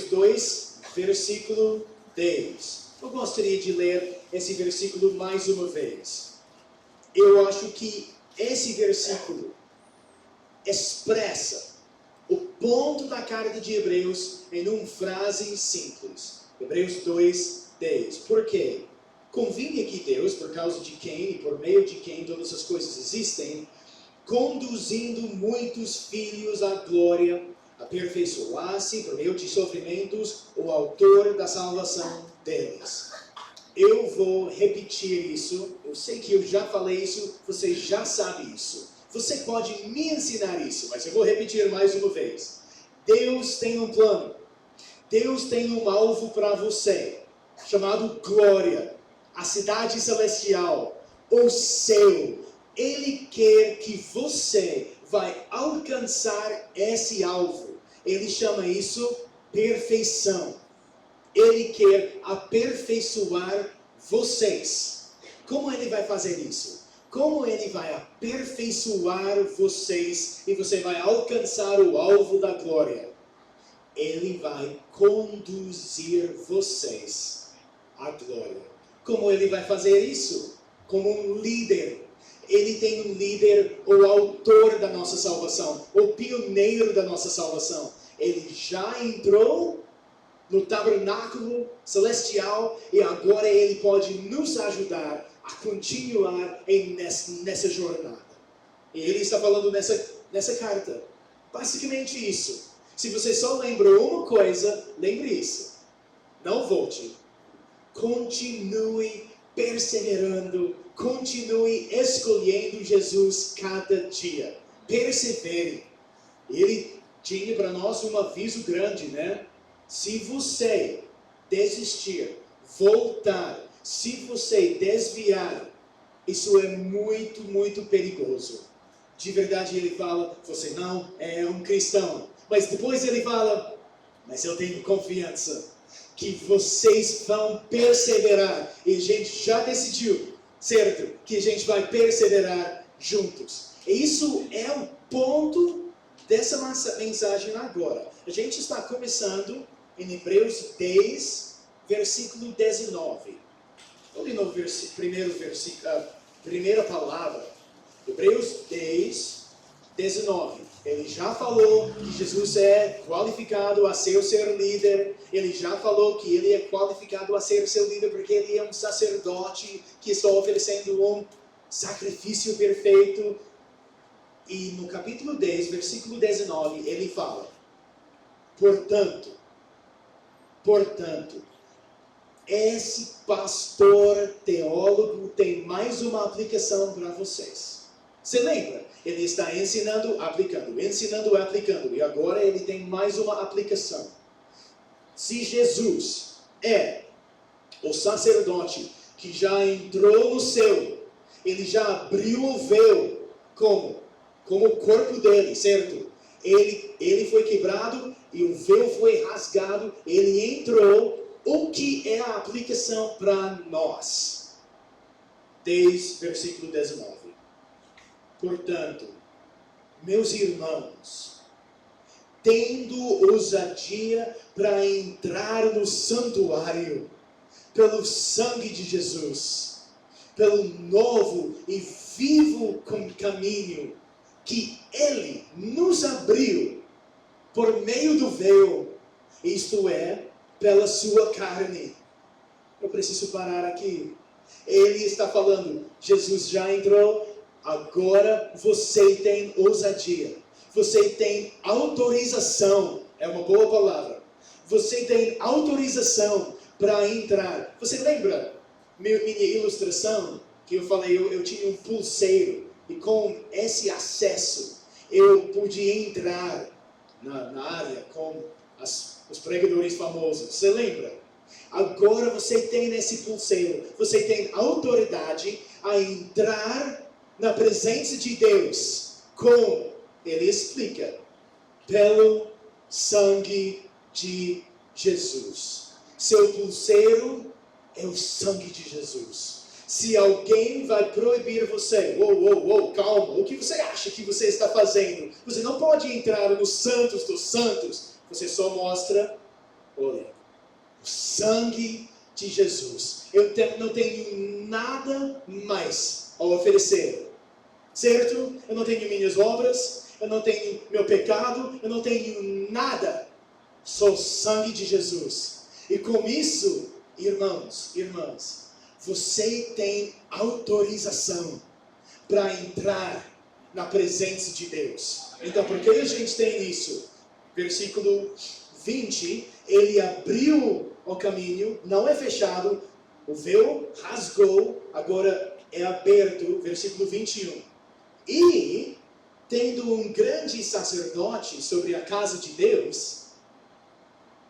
2, versículo 10. Eu gostaria de ler esse versículo mais uma vez. Eu acho que esse versículo expressa o ponto da carta de Hebreus em uma frase simples. Hebreus 2, 10. Por quê? Convinha que Deus, por causa de quem e por meio de quem todas as coisas existem, conduzindo muitos filhos à glória, aperfeiçoasse por meio de sofrimentos o autor da salvação deles. Eu vou repetir isso. Eu sei que eu já falei isso, você já sabe isso. Você pode me ensinar isso, mas eu vou repetir mais uma vez. Deus tem um plano. Deus tem um alvo para você, chamado glória, a cidade celestial, o céu. Ele quer que você vai alcançar esse alvo. Ele chama isso perfeição. Ele quer aperfeiçoar vocês. Como ele vai fazer isso? Como ele vai aperfeiçoar vocês e você vai alcançar o alvo da glória? Ele vai conduzir vocês à glória. Como ele vai fazer isso? Como um líder. Ele tem um líder, o autor da nossa salvação, o pioneiro da nossa salvação. Ele já entrou no tabernáculo celestial e agora ele pode nos ajudar a continuar nessa jornada. E ele está falando nessa carta. Basicamente isso. Se você só lembrou uma coisa, lembre isso. Não volte. Continue perseverando. Continue escolhendo Jesus cada dia. Persevere. Ele tinha para nós um aviso grande, né? Se você desistir, voltar, se você desviar, isso é muito, muito perigoso. De verdade ele fala, você não é um cristão. Mas depois ele fala, mas eu tenho confiança que vocês vão perseverar. E a gente já decidiu, certo? Que a gente vai perseverar juntos. E isso é o ponto dessa mensagem agora. A gente está começando em Hebreus 10, versículo 19. Olha no primeira palavra. Hebreus 10, 19. Ele já falou que Jesus é qualificado a ser o seu líder. Ele já falou que ele é qualificado a ser o seu líder porque ele é um sacerdote que está oferecendo um sacrifício perfeito. E no capítulo 10, versículo 19, ele fala: Portanto, esse pastor teólogo tem mais uma aplicação para vocês. Você lembra? Ele está ensinando, aplicando. E agora ele tem mais uma aplicação. Se Jesus é o sacerdote que já entrou no céu, ele já abriu o véu como o corpo dele, certo? Ele foi quebrado e o véu foi rasgado, ele entrou. O que é a aplicação para nós? 10, versículo 19. Portanto, meus irmãos, tendo ousadia para entrar no santuário, pelo sangue de Jesus, pelo novo e vivo caminho que Ele nos abriu por meio do véu, isto é, pela sua carne. Eu preciso parar aqui. Ele está falando, Jesus já entrou, agora você tem ousadia. Você tem autorização. É uma boa palavra. Você tem autorização para entrar. Você lembra minha ilustração? Que eu falei, eu tinha um pulseiro. E com esse acesso, eu pude entrar na área com os pregadores famosos. Você lembra? Agora você tem nesse pulseiro, você tem autoridade a entrar na presença de Deus. Como? Ele explica. Pelo sangue de Jesus. Seu pulseiro é o sangue de Jesus. Se alguém vai proibir você, calma, o que você acha que você está fazendo? Você não pode entrar no santos dos santos Você só mostra, olha, o sangue de Jesus. Eu não tenho nada mais a oferecer. Certo? Eu não tenho minhas obras, eu não tenho meu pecado, eu não tenho nada. Só o sangue de Jesus. E com isso, irmãos, irmãs, você tem autorização para entrar na presença de Deus. Então, por que a gente tem isso? Versículo 20, ele abriu o caminho, não é fechado, o véu rasgou, agora é aberto, versículo 21. E, tendo um grande sacerdote sobre a casa de Deus,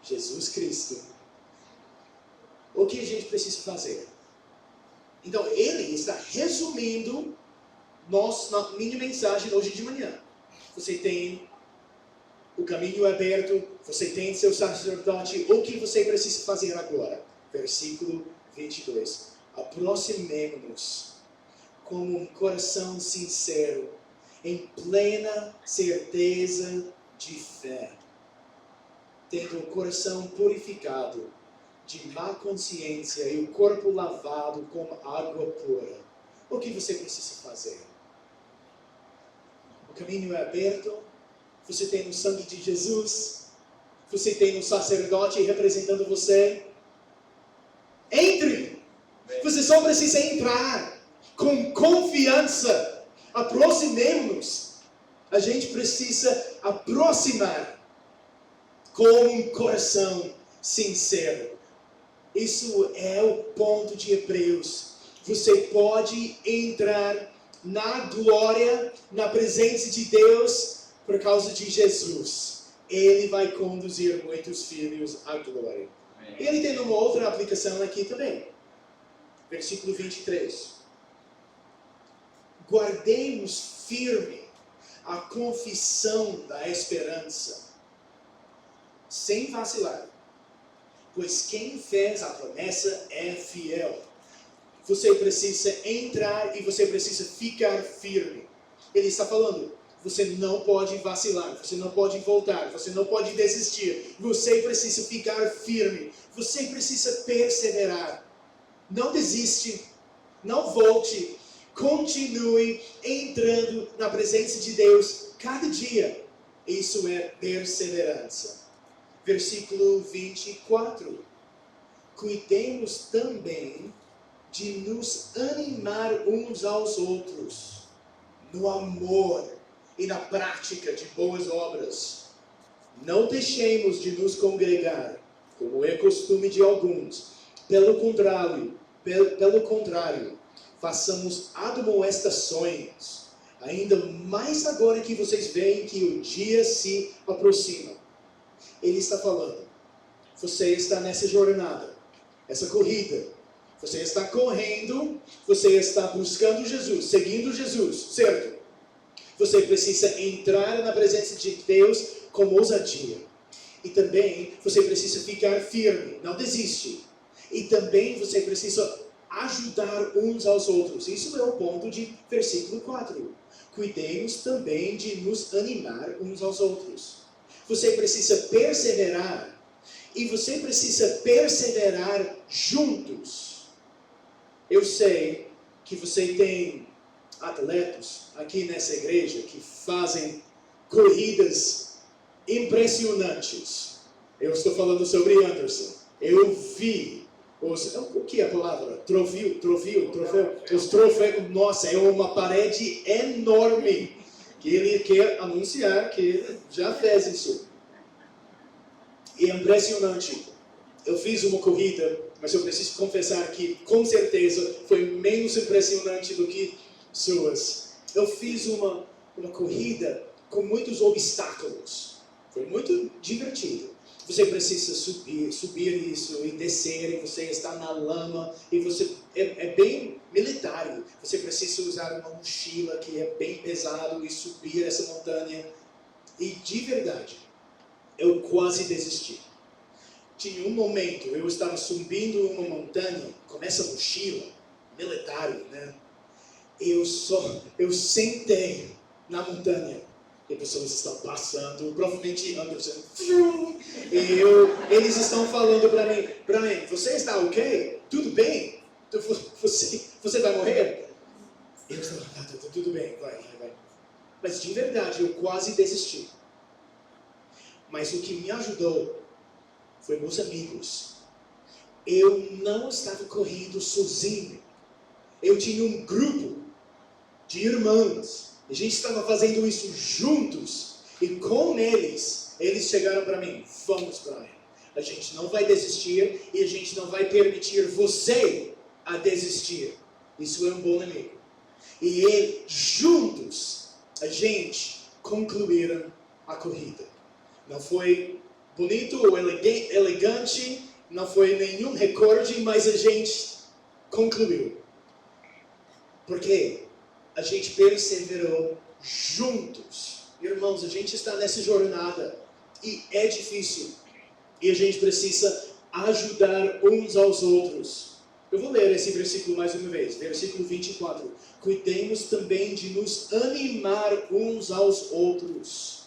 Jesus Cristo, o que a gente precisa fazer? Então, ele está resumindo na minha mensagem hoje de manhã. Você tem o caminho aberto, você tem seu sacerdote, o que você precisa fazer agora? Versículo 22. Aproximemo-nos com um coração sincero, em plena certeza de fé, tendo o coração purificado de má consciência e o corpo lavado com água pura. O que você precisa fazer? O caminho é aberto, você tem o sangue de Jesus, você tem um sacerdote representando você. Entre! Você só precisa entrar com confiança. Aproximemos-nos. A gente precisa aproximar com um coração sincero. Isso é o ponto de Hebreus. Você pode entrar na glória, na presença de Deus, por causa de Jesus. Ele vai conduzir muitos filhos à glória. E ele tem uma outra aplicação aqui também. Versículo 23. Guardemos firme a confissão da esperança, sem vacilar, pois quem fez a promessa é fiel. Você precisa entrar e você precisa ficar firme. Ele está falando, você não pode vacilar, você não pode voltar, você não pode desistir. Você precisa ficar firme, você precisa perseverar. Não desiste, não volte, continue entrando na presença de Deus cada dia. Isso é perseverança. Versículo 24. Cuidemos também de nos animar uns aos outros, no amor e na prática de boas obras. Não deixemos de nos congregar, como é costume de alguns. Pelo contrário, façamos admoestações, ainda mais agora que vocês veem que o dia se aproxima. Ele está falando, você está nessa jornada, essa corrida, você está correndo, você está buscando Jesus, seguindo Jesus, certo? Você precisa entrar na presença de Deus com ousadia. E também você precisa ficar firme, não desiste. E também você precisa ajudar uns aos outros. Isso é o ponto de versículo 4. Cuidemos também de nos animar uns aos outros. Você precisa perseverar. E você precisa perseverar juntos. Eu sei que você tem atletas aqui nessa igreja que fazem corridas impressionantes. Eu estou falando sobre Anderson. Eu vi o que é a palavra? Troféu. Os troféus. Nossa, é uma parede enorme que ele quer anunciar que ele já fez isso. E é impressionante. Eu fiz uma corrida, mas eu preciso confessar que, com certeza, foi menos impressionante do que suas. Eu fiz uma corrida com muitos obstáculos. Foi muito divertido. Você precisa subir isso e descer, e você está na lama, e você é bem militar. Você precisa usar uma mochila que é bem pesado e subir essa montanha. E de verdade, eu quase desisti. Tinha um momento, eu estava subindo uma montanha com essa mochila militar, né? Eu sentei na montanha E pessoas estão passando, provavelmente Anderson. Eles estão falando para mim, Brian, você está ok? Tudo bem? Você vai morrer? Eu estou, tudo bem, vai. Mas de verdade, eu quase desisti. Mas o que me ajudou foi meus amigos. Eu não estava correndo sozinho. Eu tinha um grupo de irmãos. A gente estava fazendo isso juntos. E com eles chegaram para mim, vamos, Brian. A gente não vai desistir e a gente não vai permitir você a desistir. Isso é um bom amigo. E juntos, a gente concluíram a corrida. Não foi bonito ou elegante, não foi nenhum recorde, mas a gente concluiu. Porque a gente perseverou juntos. Irmãos, a gente está nessa jornada e é difícil. E a gente precisa ajudar uns aos outros. Eu vou ler esse versículo mais uma vez, versículo 24. Cuidemos também de nos animar uns aos outros,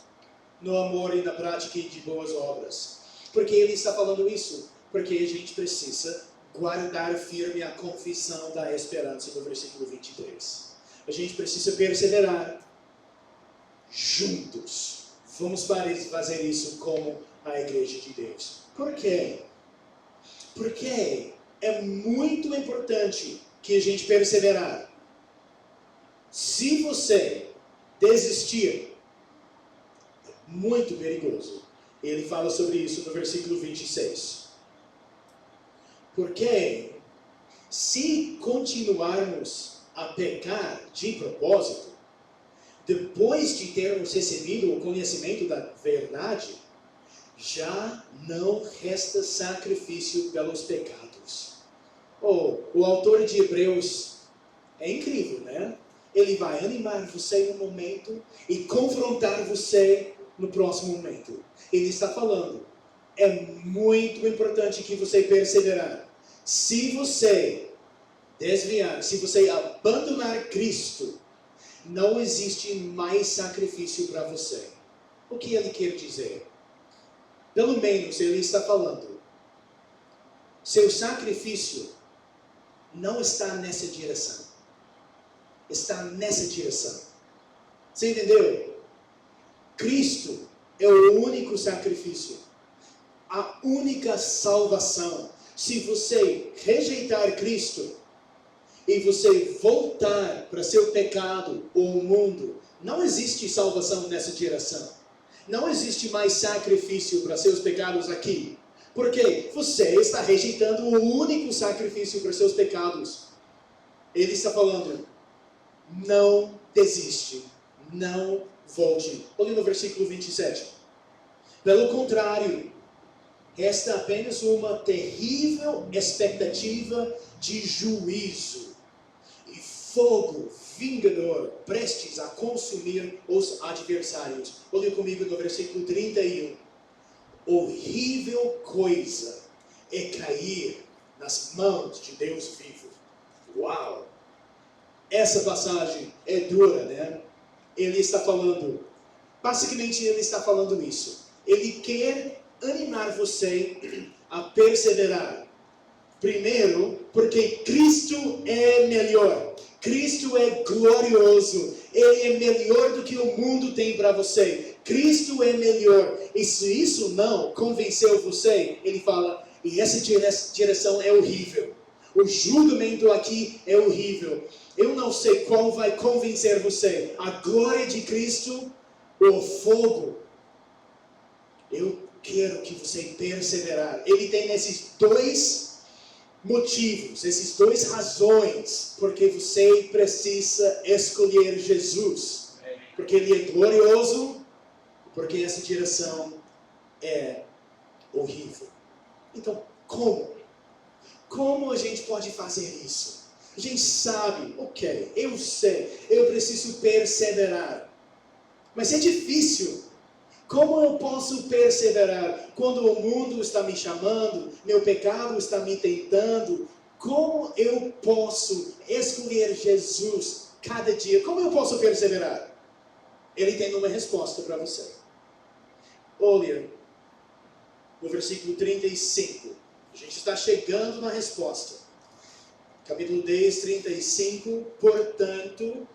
no amor e na prática de boas obras. Porque ele está falando isso? Porque a gente precisa guardar firme a confissão da esperança do versículo 23. A gente precisa perseverar juntos. Vamos fazer isso como a igreja de Deus. Por quê? Porque é muito importante que a gente perseverar. Se você desistir, é muito perigoso. Ele fala sobre isso no versículo 26. Porque se continuarmos a pecar de propósito, depois de termos recebido o conhecimento da verdade, já não resta sacrifício pelos pecados. O autor de Hebreus é incrível, né? Ele vai animar você no momento e confrontar você no próximo momento. Ele está falando, é muito importante que você perseverar. Se você desviar, se você abandonar Cristo, não existe mais sacrifício para você. O que ele quer dizer? Pelo menos ele está falando, seu sacrifício não está nessa direção. Está nessa direção. Você entendeu? Cristo é o único sacrifício. A única salvação. Se você rejeitar Cristo e você voltar para seu pecado ou mundo, não existe salvação nessa direção. Não existe mais sacrifício para seus pecados aqui. Porque você está rejeitando o único sacrifício para seus pecados. Ele está falando, não desiste, não volte. Olha no versículo 27. Pelo contrário, resta apenas uma terrível expectativa de juízo e fogo vingador prestes a consumir os adversários. Olha comigo no versículo 31. Horrível coisa é cair nas mãos de Deus vivo. Uau! Essa passagem é dura, né? Ele está falando, basicamente ele está falando isso. Ele quer animar você a perseverar. Primeiro, porque Cristo é melhor. Cristo é glorioso. Ele é melhor do que o mundo tem para você. Cristo é melhor. E se isso não convenceu você, ele fala, e essa direção é horrível. O julgamento aqui é horrível. Eu não sei qual vai convencer você. A glória de Cristo ou o fogo. Eu quero que você perseverar. Ele tem esses dois motivos, esses dois razões, porque você precisa escolher Jesus. Porque Ele é glorioso, porque essa direção é horrível. Então, como? Como a gente pode fazer isso? A gente sabe, ok, eu sei, eu preciso perseverar. Mas é difícil. Como eu posso perseverar quando o mundo está me chamando, meu pecado está me tentando? Como eu posso escolher Jesus cada dia? Como eu posso perseverar? ele tem uma resposta para você. Olha, no versículo 35. A gente está chegando na resposta. Capítulo 10, 35. Portanto,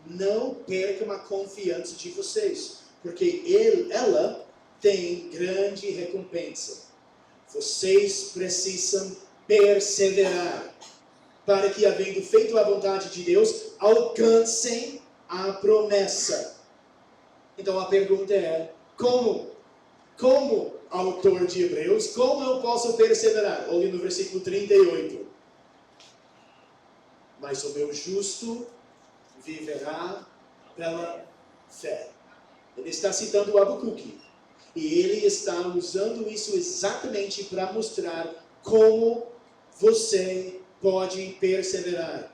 não percam a confiança de vocês, porque ela tem grande recompensa. Vocês precisam perseverar, para que, havendo feito a vontade de Deus, alcancem a promessa. Então a pergunta é, como autor de Hebreus, como eu posso perseverar? Olhe no versículo 38. Mas o meu justo viverá pela fé. Ele está citando o Abacuque. E ele está usando isso exatamente para mostrar como você pode perseverar.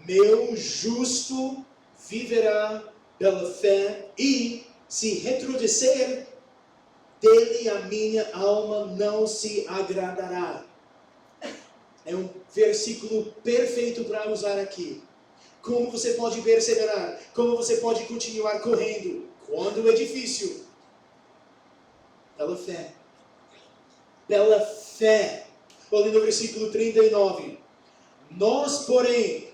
Meu justo viverá pela fé, e se retroceder, dele a minha alma não se agradará. É um versículo perfeito para usar aqui. Como você pode perseverar? Como você pode continuar correndo? Quando é difícil? Pela fé. Pela fé. Olha no versículo 39. Nós, porém,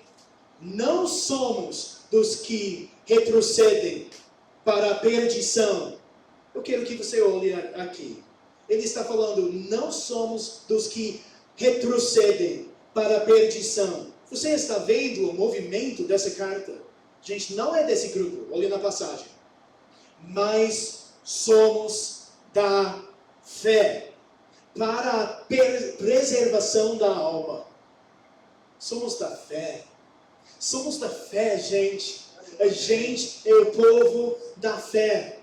não somos dos que retrocedem para a perdição. Eu quero que você olhe aqui. Ele está falando, não somos dos que retrocedem para a perdição. Você está vendo o movimento dessa carta? Gente, não é desse grupo, olhe na passagem. Mas somos da fé, para a preservação da alma. Somos da fé. Somos da fé, gente. A gente é o povo da fé.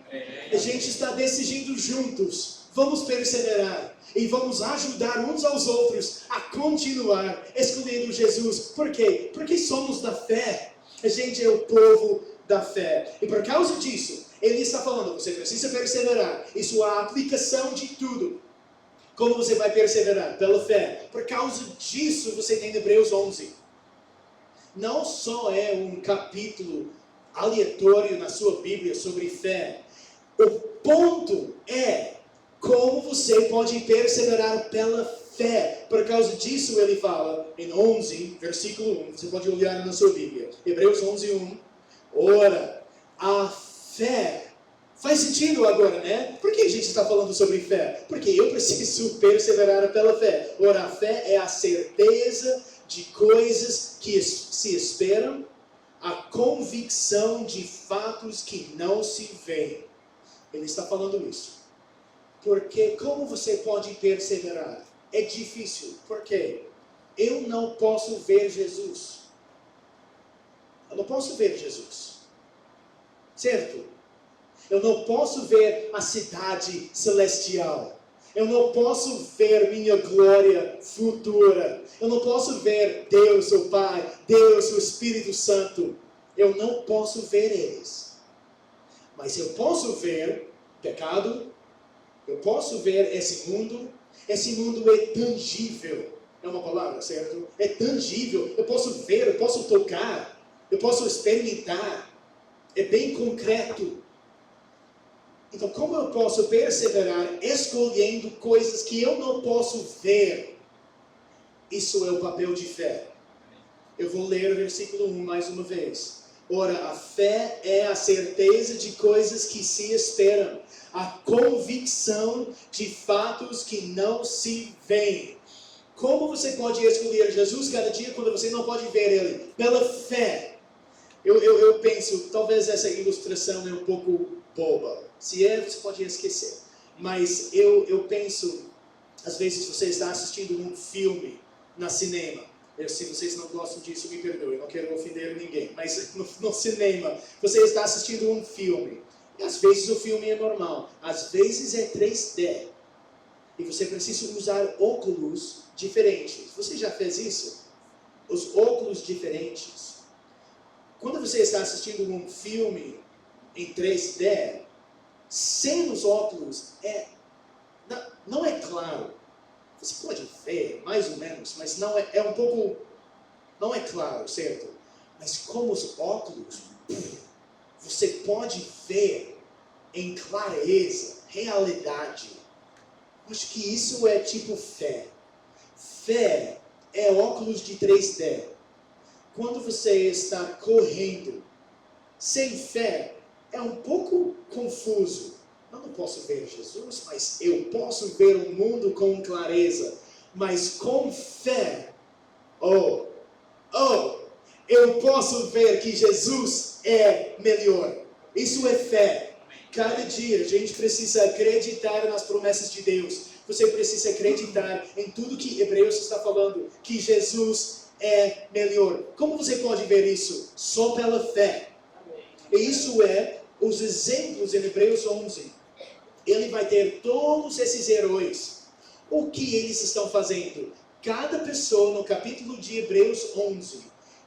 A gente está decidindo juntos. Vamos perseverar. E vamos ajudar uns aos outros a continuar escolhendo Jesus. Por quê? Porque somos da fé. A gente é o povo da fé. E por causa disso, ele está falando, você precisa perseverar. Isso é a aplicação de tudo. Como você vai perseverar? Pela fé. Por causa disso, você tem Hebreus 11. Não só é um capítulo aleatório na sua Bíblia sobre fé. O ponto é como você pode perseverar pela fé. Por causa disso, ele fala em 11, versículo 1. Você pode olhar na sua Bíblia. Hebreus 11, 1. Ora, a fé... Faz sentido agora, né? Por que a gente está falando sobre fé? Porque eu preciso perseverar pela fé. Ora, a fé é a certeza de coisas que se esperam, a convicção de fatos que não se veem. Ele está falando isso. Porque como você pode perseverar? É difícil. Por quê? Eu não posso ver Jesus. Eu não posso ver Jesus. Certo? Eu não posso ver a cidade celestial. Eu não posso ver minha glória futura. Eu não posso ver Deus, o Pai, Deus, o Espírito Santo. Eu não posso ver eles. Mas eu posso ver pecado. Eu posso ver esse mundo. Esse mundo é tangível. É uma palavra, certo? É tangível. Eu posso ver, eu posso tocar. Eu posso experimentar. É bem concreto. Então, como eu posso perseverar escolhendo coisas que eu não posso ver? Isso é o papel de fé. Eu vou ler o versículo 1 mais uma vez. Ora, a fé é a certeza de coisas que se esperam, a convicção de fatos que não se veem. Como você pode escolher Jesus cada dia quando você não pode ver Ele? Pela fé. Eu penso, talvez essa ilustração é um pouco boba. Se é, você pode esquecer. Mas eu penso, às vezes você está assistindo um filme no cinema. Se vocês não gostam disso, me perdoem, eu não quero ofender ninguém. Mas no cinema, você está assistindo um filme. E às vezes o filme é normal, às vezes é 3D. E você precisa usar óculos diferentes. Você já fez isso? Os óculos diferentes. Quando você está assistindo um filme em 3D, sem os óculos, não é claro. Você pode ver, mais ou menos, mas não é um pouco, não é claro, certo? Mas com os óculos, você pode ver em clareza, realidade. Acho que isso é tipo fé. Fé é óculos de 3D. Quando você está correndo sem fé, é um pouco confuso. Eu não posso ver Jesus, mas eu posso ver o mundo com clareza. Mas com fé, eu posso ver que Jesus é melhor. Isso é fé. Cada dia a gente precisa acreditar nas promessas de Deus. Você precisa acreditar em tudo que Hebreus está falando, que Jesus é melhor. Como você pode ver isso? Só pela fé. E isso é os exemplos em Hebreus 11. Ele vai ter todos esses heróis. O que eles estão fazendo? Cada pessoa no capítulo de Hebreus 11,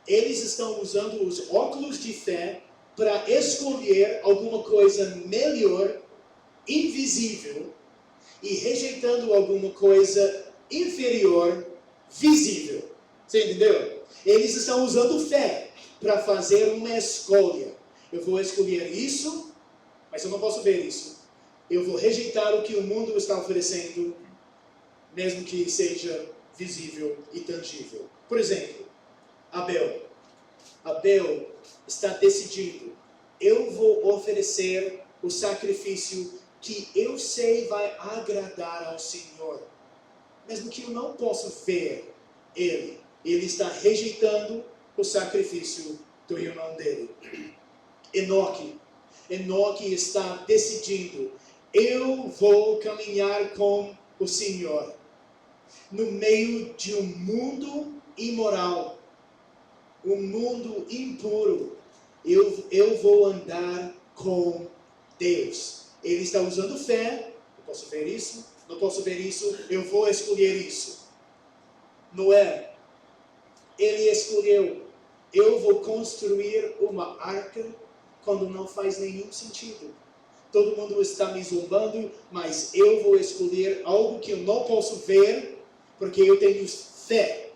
eles estão usando os óculos de fé para escolher alguma coisa melhor, invisível, e rejeitando alguma coisa inferior, visível. Você entendeu? Eles estão usando fé para fazer uma escolha. Eu vou escolher isso, mas eu não posso ver isso. Eu vou rejeitar o que o mundo está oferecendo, mesmo que seja visível e tangível. Por exemplo, Abel. Abel está decidindo, eu vou oferecer o sacrifício que eu sei vai agradar ao Senhor. Mesmo que eu não possa ver ele. Ele está rejeitando o sacrifício do irmão dele. Enoque está decidindo, eu vou caminhar com o Senhor. No meio de um mundo imoral, um mundo impuro, eu vou andar com Deus. Ele está usando fé. Eu posso ver isso? Não posso ver isso? Eu vou escolher isso. Noé, ele escolheu, eu vou construir uma arca quando não faz nenhum sentido. Todo mundo está me zombando, mas eu vou escolher algo que eu não posso ver, porque eu tenho fé.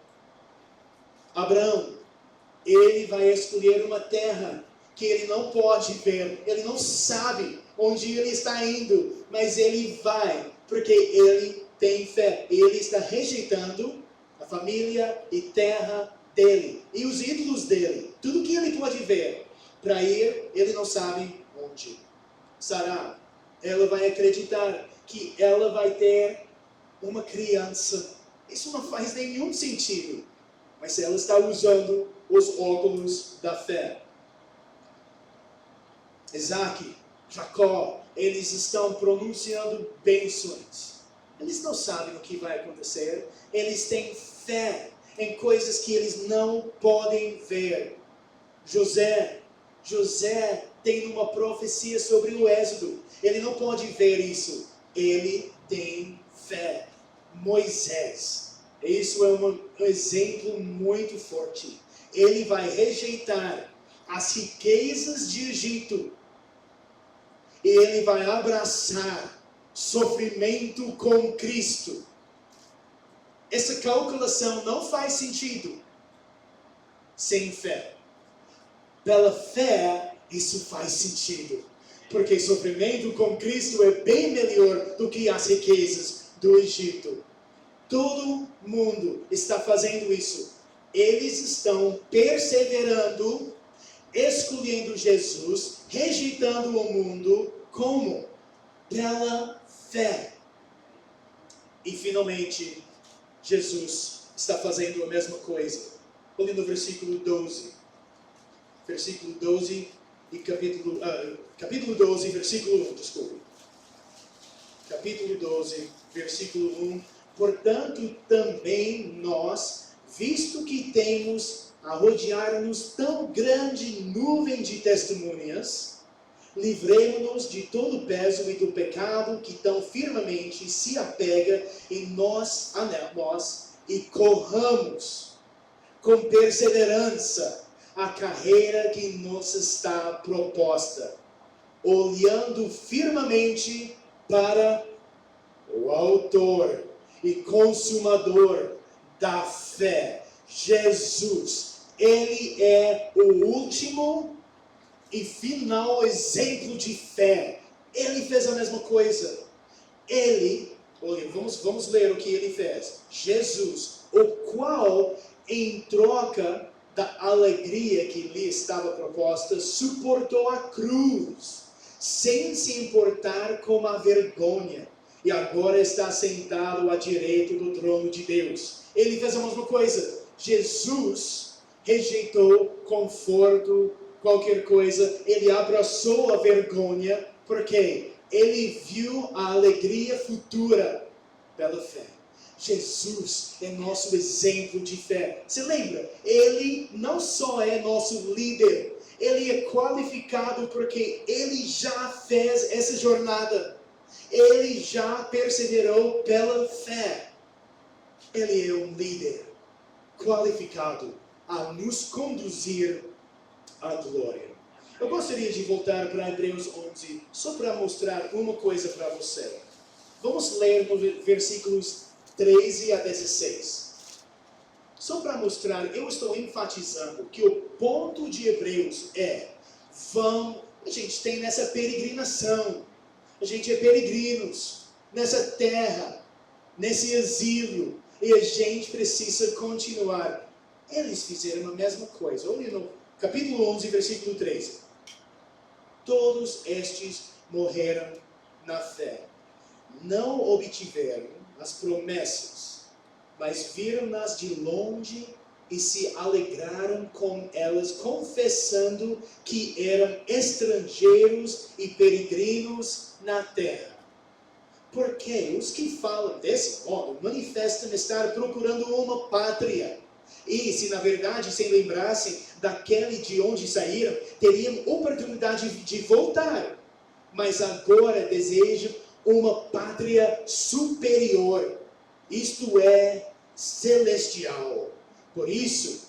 Abraão, ele vai escolher uma terra que ele não pode ver, ele não sabe onde ele está indo, mas ele vai, porque ele tem fé. Ele está rejeitando a família e terra dele, e os ídolos dele, tudo que ele pode ver. Para ir, ele não sabe onde. Sara, ela vai acreditar que ela vai ter uma criança. Isso não faz nenhum sentido, mas ela está usando os óculos da fé. Isaac, Jacó, eles estão pronunciando bênçãos. Eles não sabem o que vai acontecer. Eles têm fé em coisas que eles não podem ver. José tem uma profecia sobre o Êxodo. Ele não pode ver isso. Ele tem fé. Moisés, isso é um exemplo muito forte. Ele vai rejeitar as riquezas de Egito. E ele vai abraçar sofrimento com Cristo. Essa calculação não faz sentido sem fé. Pela fé, isso faz sentido. Porque sofrimento com Cristo é bem melhor do que as riquezas do Egito. Todo mundo está fazendo isso. Eles estão perseverando, escolhendo Jesus, rejeitando o mundo. Como? Pela fé. E finalmente, Jesus está fazendo a mesma coisa. Olhe no versículo 12. Versículo 12 e capítulo 12, versículo 1, desculpe. Capítulo 12, versículo 1. Portanto, também nós, visto que temos a rodear-nos tão grande nuvem de testemunhas, livremo-nos de todo o peso e do pecado que tão firmemente se apega em nós, e corramos com perseverança a carreira que nos está proposta, olhando firmemente para o autor e consumador da fé, Jesus. Ele é o último e final exemplo de fé. Ele fez a mesma coisa. Olha, vamos ler o que ele fez. Jesus, o qual, em troca da alegria que lhe estava proposta, suportou a cruz, sem se importar com a vergonha, e agora está sentado à direita do trono de Deus. Ele fez a mesma coisa. Jesus rejeitou conforto, qualquer coisa, ele abraçou a vergonha, porque ele viu a alegria futura pela fé. Jesus é nosso exemplo de fé. Você lembra? Ele não só é nosso líder, ele é qualificado porque ele já fez essa jornada. Ele já perseverou pela fé. Ele é um líder qualificado a nos conduzir à glória. Eu gostaria de voltar para Hebreus 11, só para mostrar uma coisa para você. Vamos ler no versículos 13 a 16. Só para mostrar, eu estou enfatizando que o ponto de Hebreus é, a gente tem nessa peregrinação, a gente é peregrinos nessa terra, nesse exílio, e a gente precisa continuar. Eles fizeram a mesma coisa. Olha no capítulo 11, versículo 13. Todos estes morreram na fé. Não obtiveram as promessas, mas viram-nas de longe e se alegraram com elas, confessando que eram estrangeiros e peregrinos na terra. Porque os que falam desse modo manifestam estar procurando uma pátria. E se na verdade se lembrassem daquele de onde saíram, teriam oportunidade de voltar. Mas agora desejam uma pátria superior, isto é, celestial. Por isso,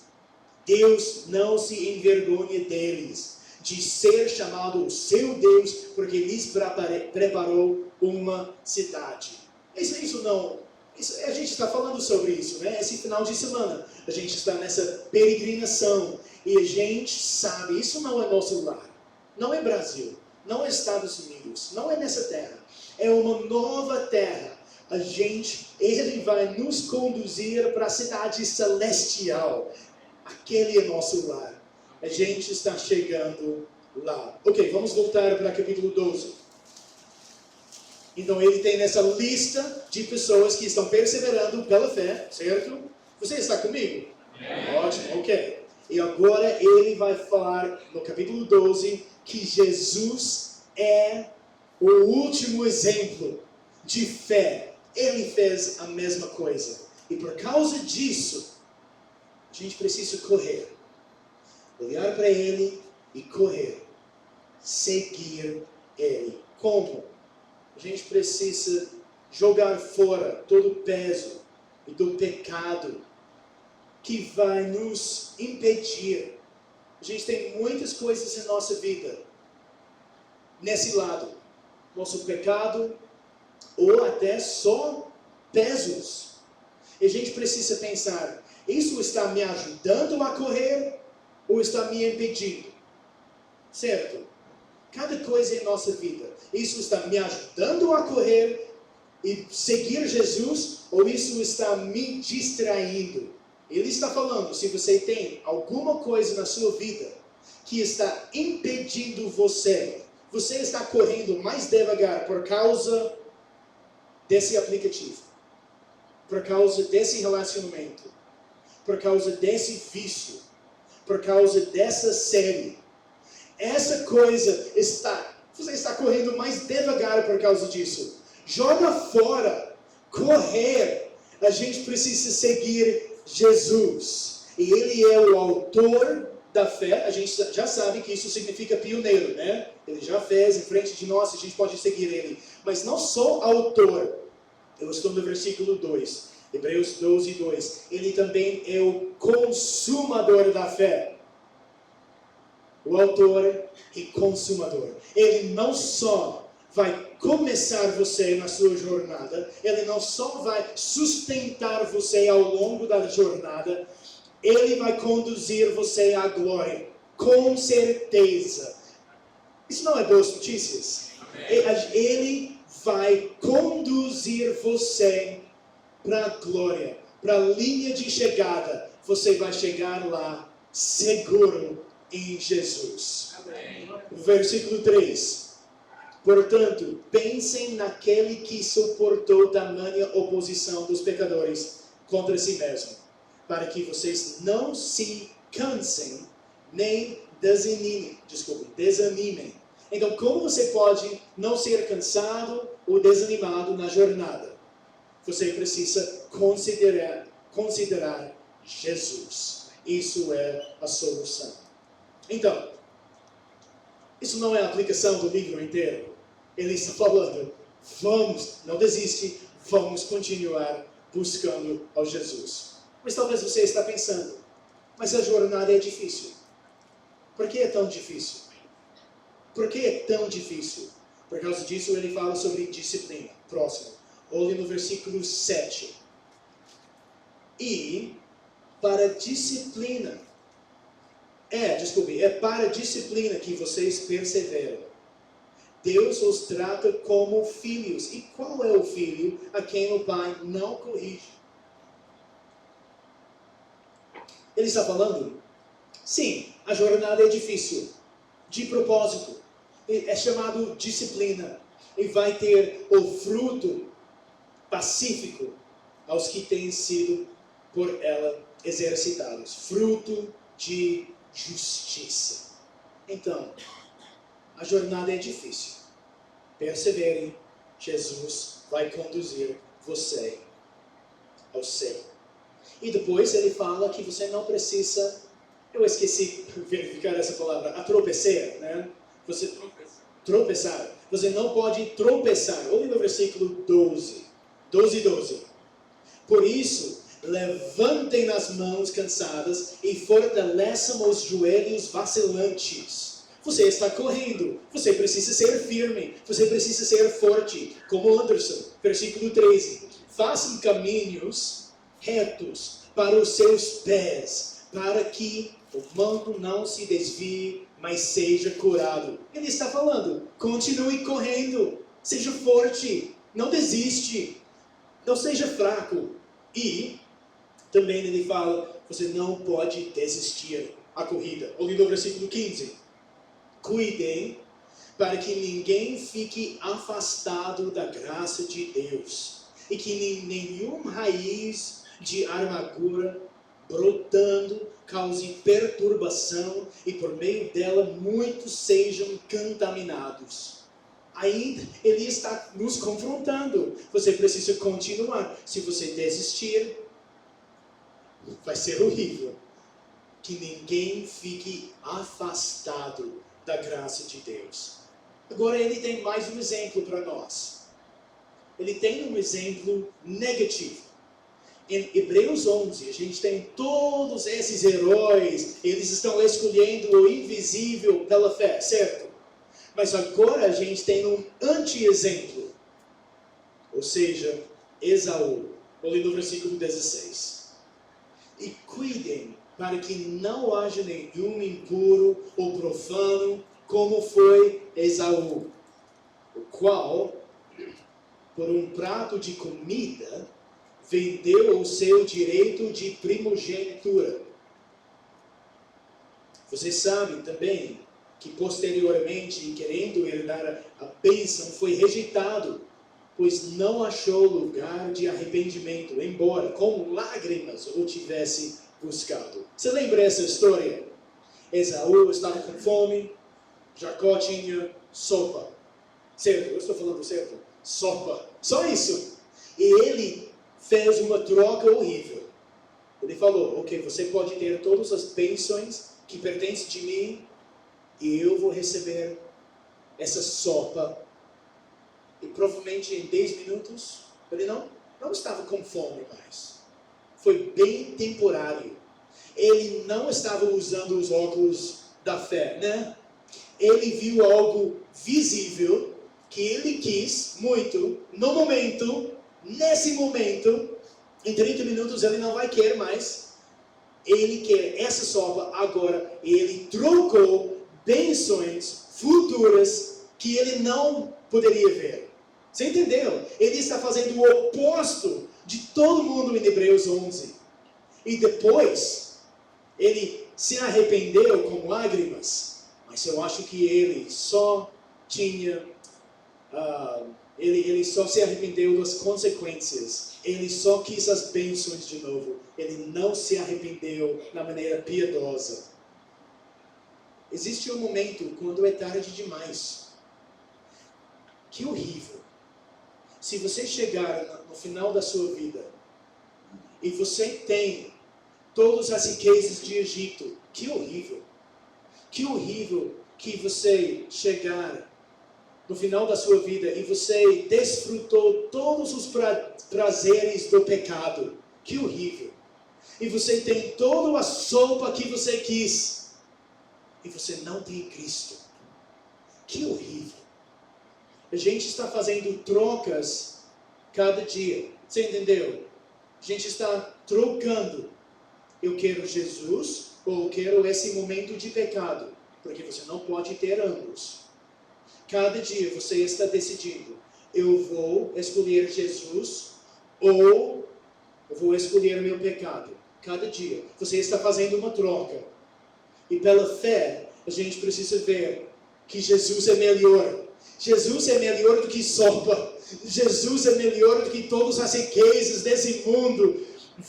Deus não se envergonha deles, de ser chamado o seu Deus, porque lhes preparou uma cidade. A gente está falando sobre isso, né? Esse final de semana, a gente está nessa peregrinação, e a gente sabe, isso não é nosso lar, não é Brasil, não é Estados Unidos, não é nessa terra, é uma nova terra. Ele vai nos conduzir para a cidade celestial, aquele é nosso lar, a gente está chegando lá. Ok, vamos voltar para capítulo 12. Então ele tem nessa lista de pessoas que estão perseverando pela fé, certo? Você está comigo? Ótimo, ok. E agora ele vai falar no capítulo 12 que Jesus é o último exemplo de fé. Ele fez a mesma coisa. E por causa disso, a gente precisa correr. Olhar para ele e correr. Seguir ele. Como? A gente precisa jogar fora todo o peso e do pecado que vai nos impedir. A gente tem muitas coisas em nossa vida nesse lado. Nosso pecado ou até só pesos. E a gente precisa pensar, isso está me ajudando a correr ou está me impedindo? Certo? Cada coisa em nossa vida, isso está me ajudando a correr e seguir Jesus, ou isso está me distraindo? Ele está falando, se você tem alguma coisa na sua vida que está impedindo você está correndo mais devagar por causa desse aplicativo, por causa desse relacionamento, por causa desse vício, por causa dessa série. Essa coisa você está correndo mais devagar por causa disso. Joga fora. Correr. A gente precisa seguir Jesus. E ele é o autor da fé. A gente já sabe que isso significa pioneiro, né? Ele já fez em frente de nós, a gente pode seguir ele. Mas não só autor. Eu estou no versículo 2. Hebreus 12, 2. Ele também é o consumador da fé. O autor e consumador. Ele não só vai começar você na sua jornada, ele não só vai sustentar você ao longo da jornada, ele vai conduzir você à glória. Com certeza. Isso não é boas notícias? Ele vai conduzir você para a glória, para a linha de chegada. Você vai chegar lá seguro em Jesus. Amém. Versículo 3. Portanto, pensem naquele que suportou tamanha oposição dos pecadores contra si mesmo, para que vocês não se cansem nem desanimem. Então, como você pode não ser cansado ou desanimado na jornada? Você precisa considerar Jesus. Isso é a solução. Então, isso não é a aplicação do livro inteiro. Ele está falando, não desiste, vamos continuar buscando ao Jesus. Mas talvez você está pensando, mas a jornada é difícil. Por que é tão difícil? Por que é tão difícil? Por causa disso ele fala sobre disciplina. Próximo. Olhe no versículo 7. E para a disciplina, é para a disciplina que vocês perseveram. Deus os trata como filhos. E qual é o filho a quem o pai não corrige? Ele está falando, sim, a jornada é difícil, de propósito. É chamado disciplina. E vai ter o fruto pacífico aos que têm sido por ela exercitados. Fruto de justiça. Então, a jornada é difícil. Persevere, Jesus vai conduzir você ao céu. E depois ele fala que você não precisa, eu esqueci de verificar essa palavra, tropeçar, né? Você tropeçar. Você não pode tropeçar. Olha no versículo 12. 12. Por isso, levantem as mãos cansadas e fortaleçam os joelhos vacilantes. Você está correndo, você precisa ser firme, você precisa ser forte, como Anderson, versículo 13. Façam caminhos retos para os seus pés, para que o manto não se desvie, mas seja curado. Ele está falando, continue correndo, seja forte, não desiste, não seja fraco. E também ele fala, você não pode desistir a corrida. Olha no versículo 15. Cuidem para que ninguém fique afastado da graça de Deus e que nenhuma raiz de amargura brotando cause perturbação e por meio dela muitos sejam contaminados. Ainda ele está nos confrontando. Você precisa continuar. Se você desistir, vai ser horrível. Que ninguém fique afastado da graça de Deus. Agora ele tem mais um exemplo para nós. Ele tem um exemplo negativo. Em Hebreus 11, a gente tem todos esses heróis, eles estão escolhendo o invisível pela fé, certo? Mas agora a gente tem um anti-exemplo. Ou seja, Esaú. Olha no versículo 16. E cuidem para que não haja nenhum impuro ou profano, como foi Esaú, o qual, por um prato de comida, vendeu o seu direito de primogenitura. Vocês sabem também que posteriormente, querendo herdar a bênção, foi rejeitado, pois não achou lugar de arrependimento, embora com lágrimas o tivesse buscado. Você lembra essa história? Esaú estava com fome, Jacó tinha sopa. Certo? Eu estou falando certo? Sopa. Só isso. E ele fez uma troca horrível. Ele falou, ok, você pode ter todas as bênçãos que pertencem de mim e eu vou receber essa sopa. E provavelmente em 10 minutos, ele não estava com fome mais. Foi bem temporário. Ele não estava usando os óculos da fé, né? Ele viu algo visível que ele quis muito, no momento, nesse momento, em 30 minutos ele não vai querer mais. Ele quer essa sopa agora. E ele trocou bênçãos futuras que ele não poderia ver. Você entendeu? Ele está fazendo o oposto de todo mundo em Hebreus 11. E depois, ele se arrependeu com lágrimas, mas eu acho que ele só tinha... ele só se arrependeu das consequências. Ele só quis as bênçãos de novo. Ele não se arrependeu na maneira piedosa. Existe um momento quando é tarde demais. Que horrível. Se você chegar no final da sua vida e você tem todas as riquezas de Egito, que horrível. Que horrível que você chegar no final da sua vida e você desfrutou todos os prazeres do pecado. Que horrível. E você tem toda a sopa que você quis e você não tem Cristo. Que horrível. A gente está fazendo trocas cada dia. Você entendeu? A gente está trocando. Eu quero Jesus ou eu quero esse momento de pecado. Porque você não pode ter ambos. Cada dia você está decidindo. Eu vou escolher Jesus ou eu vou escolher meu pecado. Cada dia. Você está fazendo uma troca. E pela fé, a gente precisa ver que Jesus é melhor. Jesus é melhor do que sopa. Jesus é melhor do que todas as riquezas desse mundo.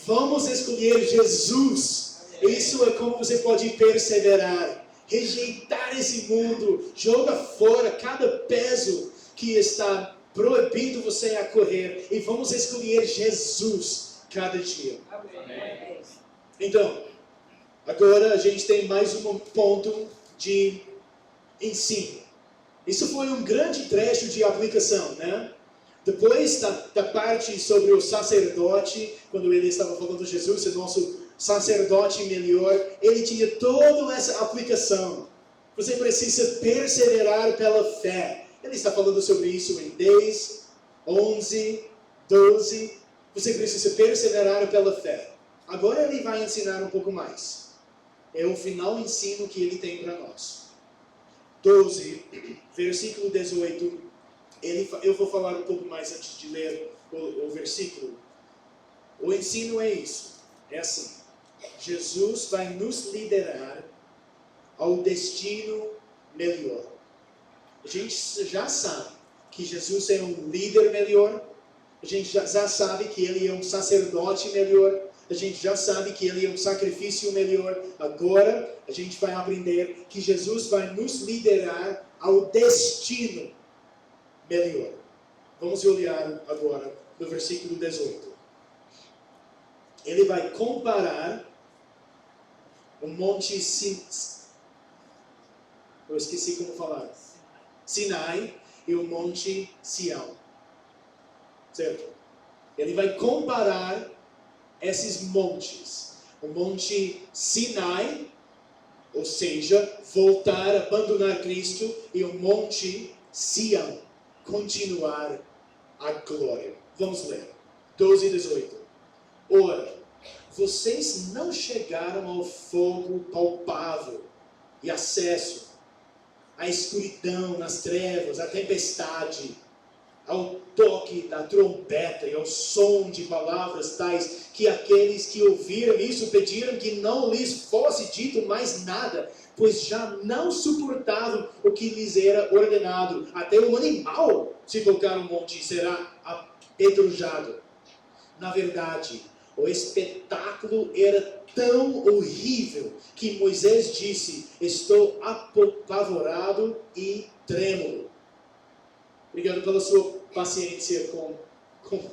Vamos escolher Jesus. Isso é como você pode perseverar. Rejeitar esse mundo. Joga fora cada peso que está proibindo você a correr. E vamos escolher Jesus cada dia. Amém. Então, agora a gente tem mais um ponto de ensino. Isso foi um grande trecho de aplicação, né? Depois da parte sobre o sacerdote, quando ele estava falando de Jesus, o nosso sacerdote melhor, ele tinha toda essa aplicação. Você precisa perseverar pela fé. Ele está falando sobre isso em 10, 11, 12. Você precisa perseverar pela fé. Agora ele vai ensinar um pouco mais. É o final ensino que ele tem para nós. 12, versículo 18. Eu vou falar um pouco mais antes de ler o versículo. O ensino é isso. É assim. Jesus vai nos liderar ao destino melhor. A gente já sabe que Jesus é um líder melhor. A gente já sabe que ele é um sacerdote melhor. A gente já sabe que ele é um sacrifício melhor. Agora, a gente vai aprender que Jesus vai nos liderar ao destino melhor. Vamos olhar agora no versículo 18. Ele vai comparar o monte eu esqueci como falar. Sinai e o monte Sião. Certo? Ele vai comparar esses montes. O monte Sinai, ou seja, voltar, abandonar Cristo, e o monte Sião, continuar a glória. Vamos ler. 12 e 18. Ora, vocês não chegaram ao fogo palpável e acesso à escuridão, nas trevas, à tempestade, ao toque da trombeta e ao som de palavras tais que aqueles que ouviram isso pediram que não lhes fosse dito mais nada, pois já não suportavam o que lhes era ordenado. Até o animal, se tocar no monte, será apedrejado. Na verdade, o espetáculo era tão horrível que Moisés disse: estou apavorado e trêmulo. Obrigado pela sua paciência com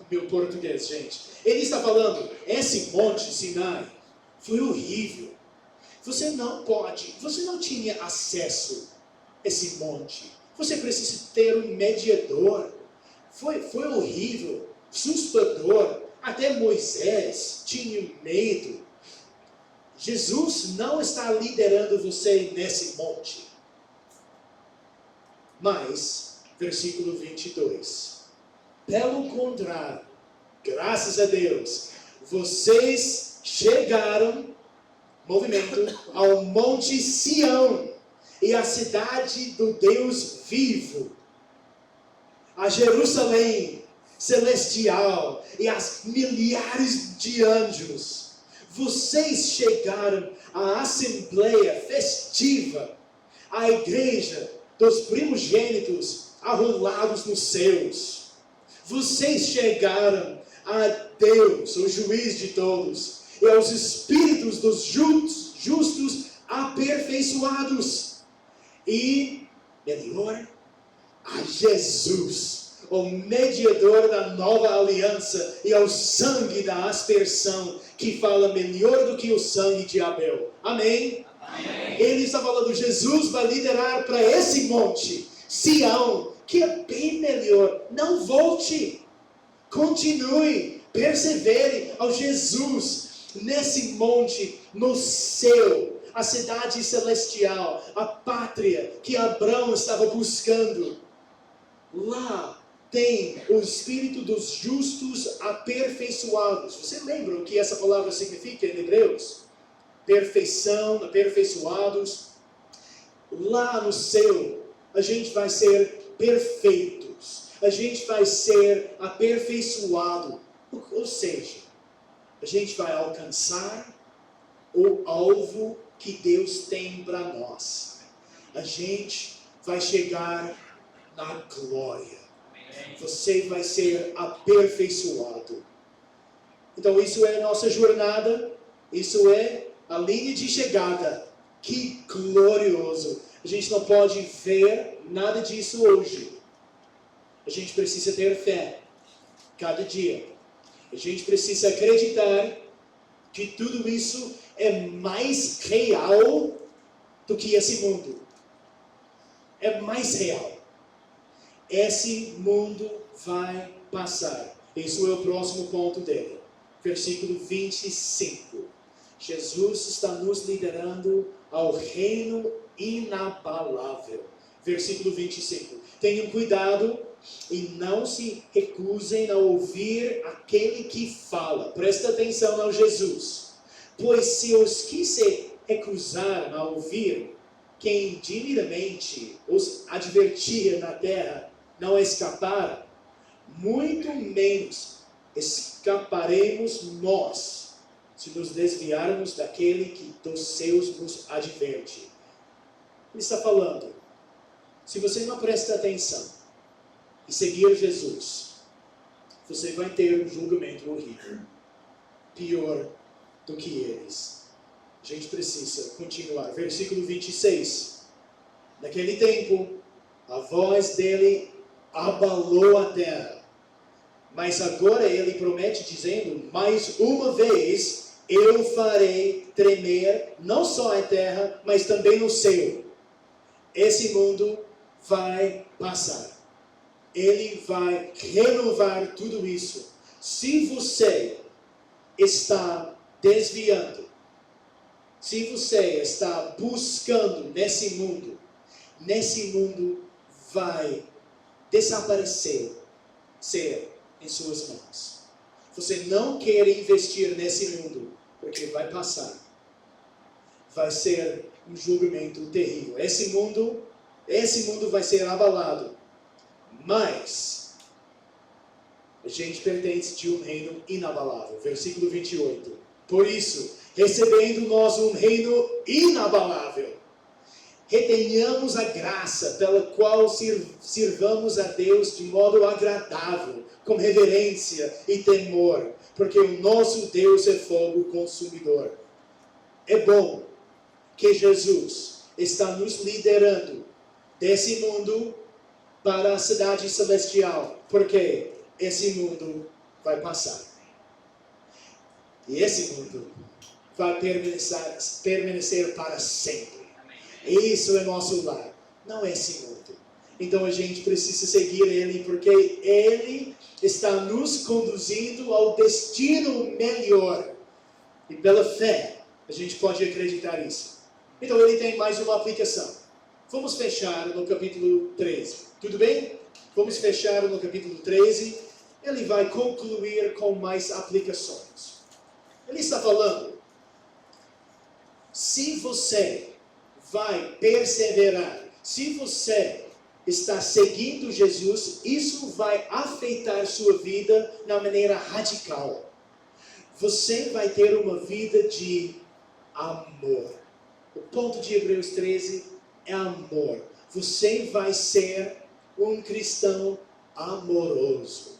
meu português, gente. Ele está falando, esse monte Sinai foi horrível. Você não tinha acesso a esse monte. Você precisa ter um mediador. Foi horrível, assustador. Até Moisés tinha medo. Jesus não está liderando você nesse monte. Mas, versículo 22. Pelo contrário, graças a Deus, vocês chegaram, movimento, ao monte Sião e a cidade do Deus vivo, a Jerusalém celestial e as milhares de anjos. Vocês chegaram à assembleia festiva, à igreja dos primogênitos arrolados nos céus. Vocês chegaram a Deus, o juiz de todos, e aos espíritos dos justos aperfeiçoados. E, melhor, a Jesus, o mediador da nova aliança, e ao sangue da aspersão, que fala melhor do que o sangue de Abel. Amém? Amém. Ele está falando, Jesus vai liderar para esse monte, Sião, que é bem melhor. Não volte, continue, persevere ao Jesus, nesse monte, no céu, a cidade celestial, a pátria que Abraão estava buscando. Lá tem o espírito dos justos aperfeiçoados. Você lembra o que essa palavra significa em Hebreus? Perfeição, aperfeiçoados. Lá no céu, a gente vai ser perfeitos. A gente vai ser aperfeiçoado. Ou seja, a gente vai alcançar o alvo que Deus tem para nós. A gente vai chegar na glória. Você vai ser aperfeiçoado. Então isso é a nossa jornada. Isso é a linha de chegada. Que glorioso. A gente não pode ver nada disso hoje. A gente precisa ter fé. Cada dia. A gente precisa acreditar que tudo isso é mais real do que esse mundo. É mais real. Esse mundo vai passar. Isso é o próximo ponto dele. Versículo 25. Jesus está nos liderando ao reino inabalável. Versículo 25. Tenham cuidado e não se recusem a ouvir aquele que fala. Presta atenção ao Jesus. Pois se os que se recusaram a ouvir, quem timidamente os advertia na terra, não escaparam, muito menos escaparemos nós, se nos desviarmos daquele que dos seus nos adverte. Ele está falando, se você não presta atenção e seguir Jesus, você vai ter um julgamento horrível, pior do que eles. A gente precisa continuar. Versículo 26. Naquele tempo, a voz dele abalou a terra. Mas agora ele promete dizendo, mais uma vez eu farei tremer não só a terra, mas também o céu. Esse mundo vai passar. Ele vai renovar tudo isso. Se você está desviando, se você está buscando nesse mundo vai desaparecer, ser em suas mãos. Você não quer investir nesse mundo, porque vai passar. Vai ser um julgamento terrível. Esse mundo vai ser abalado. Mas a gente pertence de um reino inabalável. Versículo 28. Por isso, recebendo nós um reino inabalável, retenhamos a graça pela qual sirvamos a Deus de modo agradável, com reverência e temor, porque o nosso Deus é fogo consumidor. É bom que Jesus está nos liderando desse mundo para a cidade celestial, porque esse mundo vai passar. E esse mundo vai permanecer para sempre. Isso é nosso lar, não é esse mundo. Então a gente precisa seguir Ele, porque Ele está nos conduzindo ao destino melhor. E pela fé, a gente pode acreditar nisso. Então ele tem mais uma aplicação. Vamos fechar no capítulo 13. Tudo bem? Vamos fechar no capítulo 13. Ele vai concluir com mais aplicações. Ele está falando, se você vai perseverar, se você está seguindo Jesus, isso vai afetar sua vida na maneira radical. Você vai ter uma vida de amor. O ponto de Hebreus 13 é amor. Você vai ser um cristão amoroso.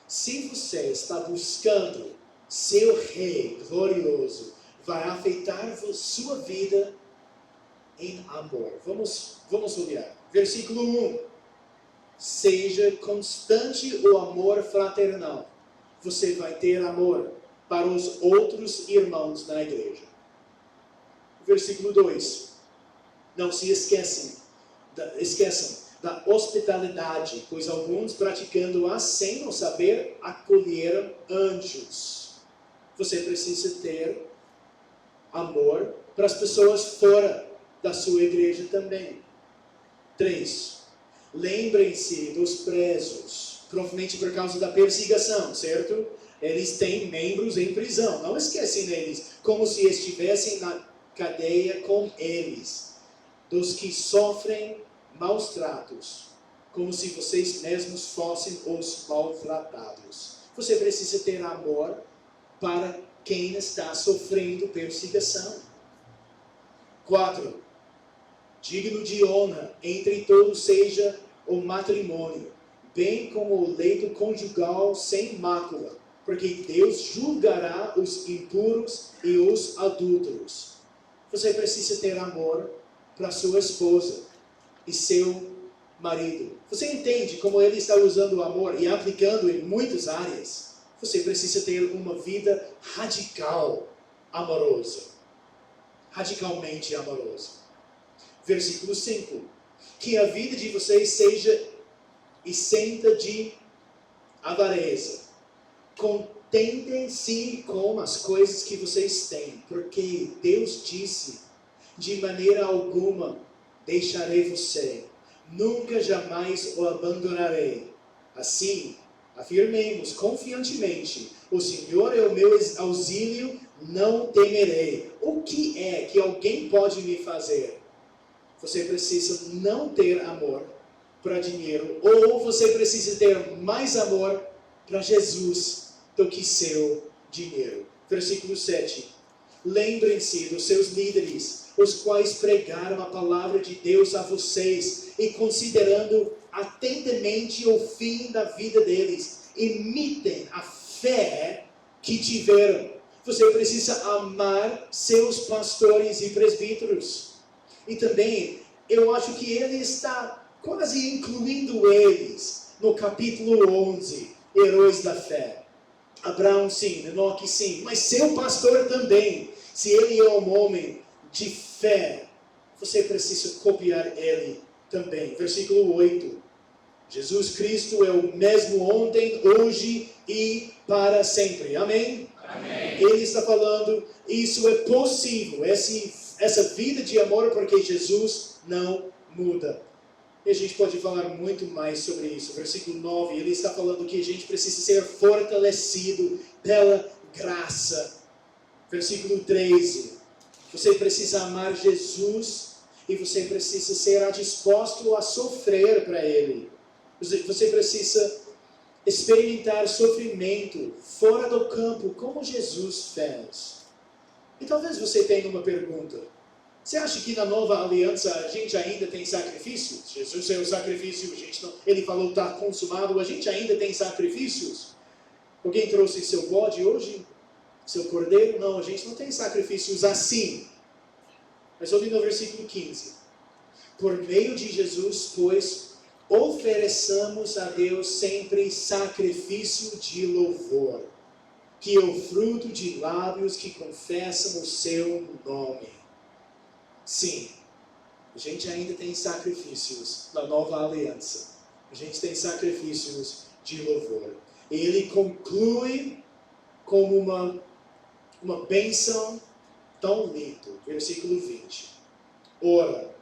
Se você está buscando seu rei glorioso, vai afetar sua vida em amor. Vamos olhar. Versículo 1. Seja constante o amor fraternal. Você vai ter amor para os outros irmãos na igreja. Versículo 2. Não se esqueçam da hospitalidade, pois alguns praticando-a sem o saber, acolheram anjos. Você precisa ter amor para as pessoas fora da sua igreja também. 3. Lembrem-se dos presos, provavelmente por causa da perseguição, certo? Eles têm membros em prisão. Não esquecem deles, como se estivessem na cadeia com eles. Dos que sofrem maus tratos, como se vocês mesmos fossem os maltratados. Você precisa ter amor para quem está sofrendo perseguição. 4. Digno de honra entre todos seja o matrimônio, bem como o leito conjugal sem mácula, porque Deus julgará os impuros e os adúlteros. Você precisa ter amor para sua esposa e seu marido. Você entende como ele está usando o amor e aplicando em muitas áreas? Você precisa ter uma vida radicalmente amorosa. Versículo 5. Que a vida de vocês seja isenta de avareza. Contentem-se com as coisas que vocês têm, porque Deus disse: de maneira alguma deixarei você, nunca jamais o abandonarei. Assim, afirmemos confiantemente: o Senhor é o meu auxílio, não temerei. O que é que alguém pode me fazer? Você precisa não ter amor para dinheiro, ou você precisa ter mais amor para Jesus do que seu dinheiro. Versículo 7. Lembrem-se dos seus líderes, os quais pregaram a palavra de Deus a vocês, e considerando atentamente o fim da vida deles, imitem a fé que tiveram. Você precisa amar seus pastores e presbíteros. E também, eu acho que ele está quase incluindo eles no capítulo 11, heróis da fé. Abraão sim, Enoque sim, mas seu pastor também. Se ele é um homem de fé, você precisa copiar ele também. Versículo 8. Jesus Cristo é o mesmo ontem, hoje e para sempre. Amém? Amém. Ele está falando, isso é possível, essa vida de amor, porque Jesus não muda. E a gente pode falar muito mais sobre isso. Versículo 9, ele está falando que a gente precisa ser fortalecido pela graça. Versículo 13, você precisa amar Jesus e você precisa ser disposto a sofrer para Ele. Você precisa experimentar sofrimento fora do campo, como Jesus fez. E talvez você tenha uma pergunta. Você acha que na nova aliança a gente ainda tem sacrifícios? Jesus é o sacrifício, ele falou está consumado, a gente ainda tem sacrifícios? Alguém trouxe seu bode hoje? Seu cordeiro? Não, a gente não tem sacrifícios assim. Mas olhe no versículo 15. Por meio de Jesus, pois, ofereçamos a Deus sempre sacrifício de louvor, que é o fruto de lábios que confessam o seu nome. Sim, a gente ainda tem sacrifícios na nova aliança. A gente tem sacrifícios de louvor. E ele conclui como uma bênção tão linda. Versículo 20. Ora,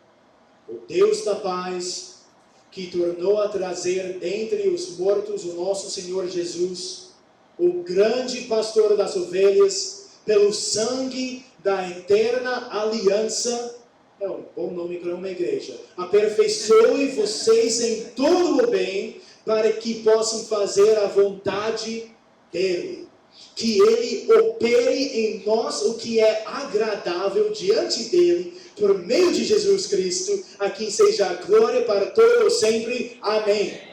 o Deus da paz, que tornou a trazer dentre os mortos o nosso Senhor Jesus, o grande pastor das ovelhas, pelo sangue da eterna aliança. É um bom nome para uma igreja. Aperfeiçoe vocês em todo o bem, para que possam fazer a vontade dele. Que ele opere em nós o que é agradável diante dele, por meio de Jesus Cristo, a quem seja a glória para todos sempre. Amém.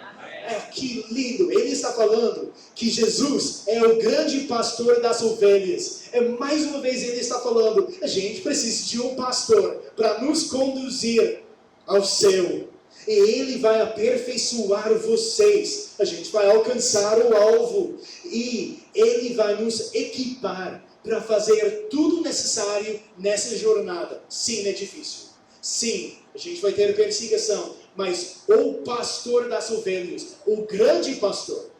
Que lindo! Ele está falando que Jesus é o grande pastor das ovelhas. Mais uma vez ele está falando, a gente precisa de um pastor para nos conduzir ao céu. E ele vai aperfeiçoar vocês. A gente vai alcançar o alvo. E ele vai nos equipar para fazer tudo necessário nessa jornada. Sim, é difícil. Sim, a gente vai ter perseguição. Mas o pastor das ovelhas, o grande pastor,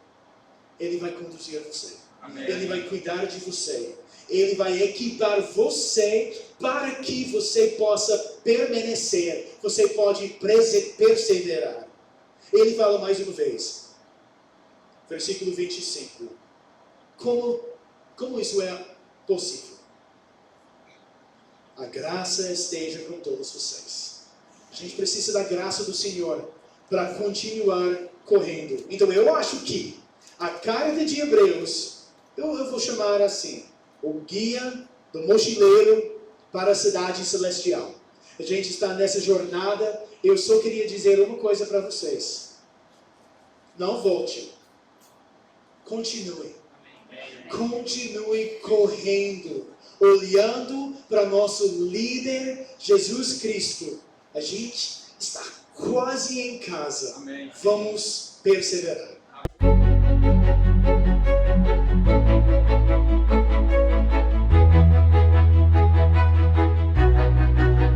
ele vai conduzir você. Amém. Ele vai cuidar de você. Ele vai equipar você para que você possa permanecer. Você pode perseverar. Ele fala mais uma vez. Versículo 25. Como isso é possível? A graça esteja com todos vocês. A gente precisa da graça do Senhor para continuar correndo. Então eu acho que a carta de Hebreus, eu vou chamar assim, o guia do mochileiro para a cidade celestial. A gente está nessa jornada. Eu só queria dizer uma coisa para vocês. Não volte. Continue. Continue correndo, olhando para nosso líder Jesus Cristo. A gente está quase em casa. Amém. Vamos perseverar.